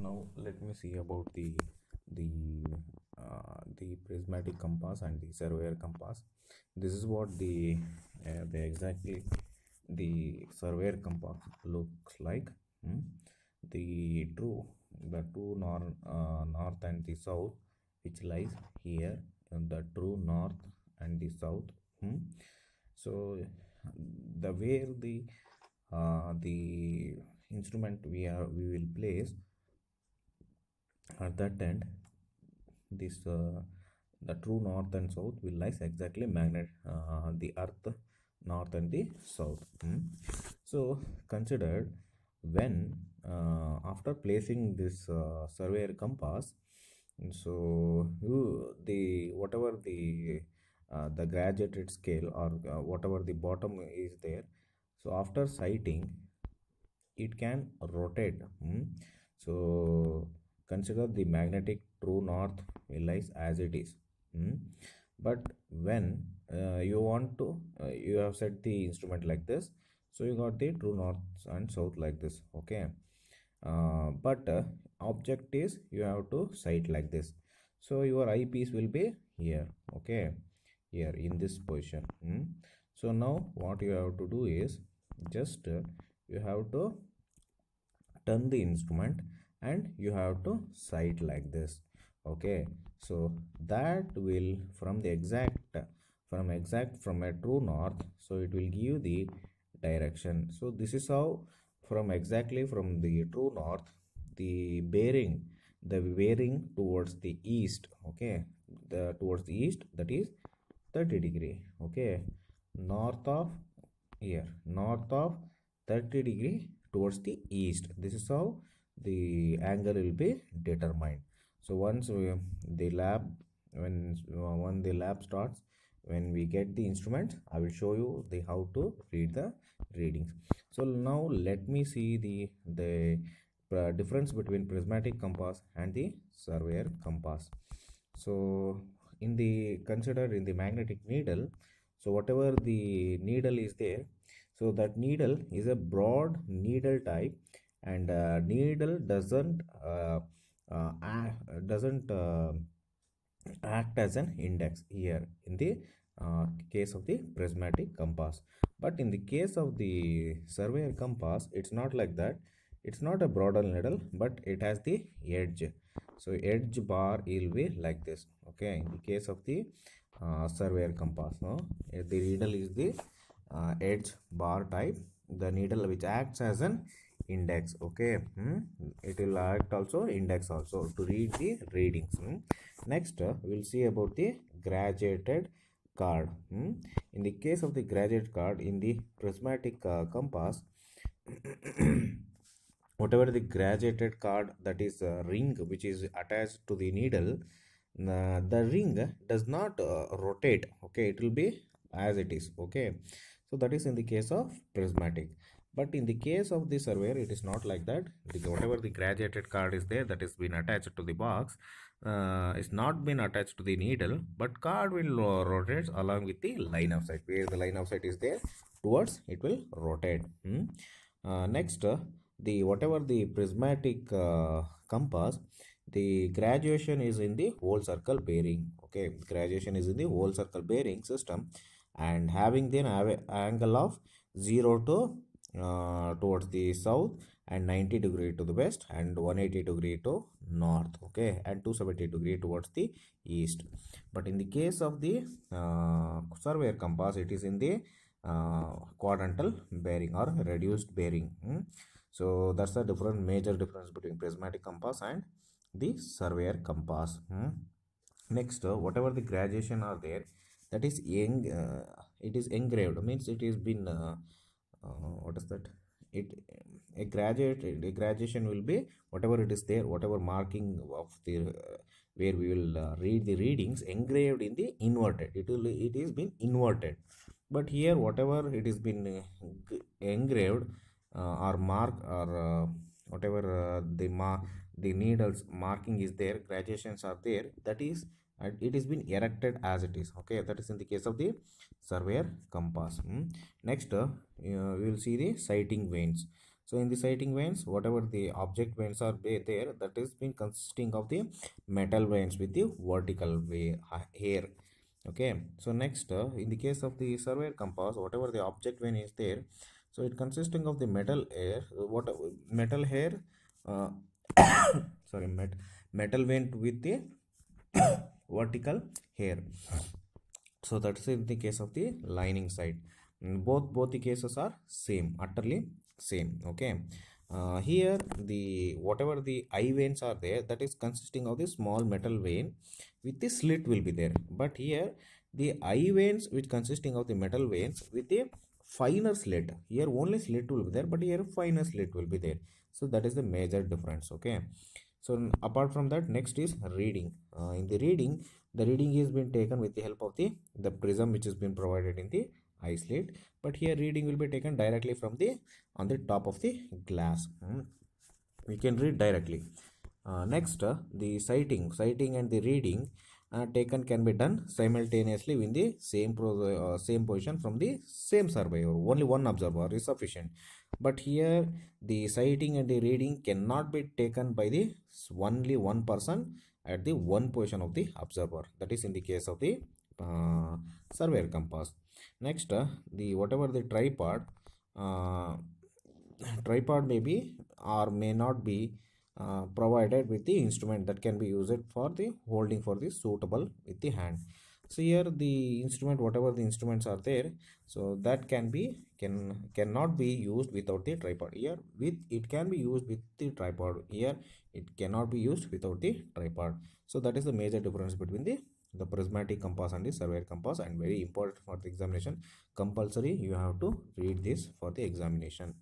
Now let me see about the prismatic compass and the surveyor compass. This is what the exactly the surveyor compass looks like. hmm. The true north and the south, which lies here, and the true north and the south. hmm. So the where the instrument we will place at that end, this the true north and south will lies exactly magnet the earth north and the south. So considered when after placing this surveyor compass, so you the whatever the graduated scale or whatever the bottom is there, so after sighting it can rotate. So consider the magnetic true north lies as it is. hmm. But when you want to you have set the instrument like this, so you got the true north and south like this. Okay. But object is you have to sight like this, so your eyepiece will be here. Okay, here in this position. So now what you have to do is just you have to turn the instrument and you have to sight like this. Okay, so that will from a true north, so it will give the direction. So this is how from the true north the bearing towards the east. Okay, the towards the east, that is 30 degree. Okay, north of here, north of 30 degree towards the east. This is how the angle will be determined. So once the lab when the lab starts, when we get the instrument, I will show you the how to read the readings. So now let me see the difference between prismatic compass and the surveyor compass. So in the consider in the magnetic needle, so whatever the needle is there, so that needle is a broad needle type, and needle doesn't act as an index here in the case of the prismatic compass. But in the case of the surveyor compass, it's not like that. It's not a broader needle, but it has the edge. So edge bar will be like this. Okay, in the case of the surveyor compass, no, the needle is the edge bar type, the needle which acts as an index. Okay. It will act also index also to read the readings. Next we'll see about the graduated card. In the case of the graduated card in the prismatic compass, whatever the graduated card, that is a ring which is attached to the needle, the ring does not rotate. Okay, it will be as it is. Okay, so that is in the case of prismatic. But in the case of the surveyor, it is not like that. Whatever the graduated card is there, that is been attached to the box, is not been attached to the needle, but card will rotate along with the line of sight. Where the line of sight is there, towards it will rotate. Next the whatever the prismatic compass, the graduation is in the whole circle bearing. Okay, graduation is in the whole circle bearing system, and having the angle of 0 to towards the south, and 90 degree to the west, and 180 degree to north. Okay, and 270 degree towards the east. But in the case of the surveyor compass, it is in the quadrantal bearing or reduced bearing. So that's the major difference between prismatic compass and the surveyor compass. Next whatever the graduation are there, that is it is engraved, means it has been what is that, it a graduation will be whatever it is there, whatever marking of the where we will read the readings engraved in the inverted, it is been inverted. But here whatever it is been engraved or mark, or whatever the needles marking is there, graduations are there, that is it is been erected as it is. Okay, that is in the case of the surveyor compass. Next we will see the sighting vanes. So in the sighting vanes, whatever the object vanes are there, that is been consisting of the metal vanes with the vertical way hair. Okay, so next, in the case of the surveyor compass, whatever the object vane is there, so it consisting of the metal air, what metal hair, uh, sorry, metal vane with the vertical hair. So that's in the case of the lining side. Both the cases are same, utterly same. Okay, here the whatever the eye veins are there, that is consisting of the small metal vein with the slit will be there. But here the eye veins which consisting of the metal veins with a finer slit, here only slit will be there, but here finer slit will be there. So that is the major difference. Okay, so apart from that, next is reading. In the reading, the reading is been taken with the help of the prism which has been provided in the eye slit. But here reading will be taken directly from the on the top of the glass. We can read directly. Next, the sighting and the reading taken can be done simultaneously in the same position from the same surveyor. Only one observer is sufficient. But here the sighting and the reading cannot be taken by the only one person at the one position of the observer. That is in the case of the surveyor compass. Next, the whatever the uh, tripod may be or may not be provided with the instrument that can be used for the holding for the suitable with the hand. So here the instrument, whatever the instruments are there, so that cannot be used without the tripod. Here with it can be used with the tripod, here it cannot be used without the tripod. So that is the major difference between the prismatic compass and the surveyor compass, and very important for the examination. Compulsory you have to read this for the examination.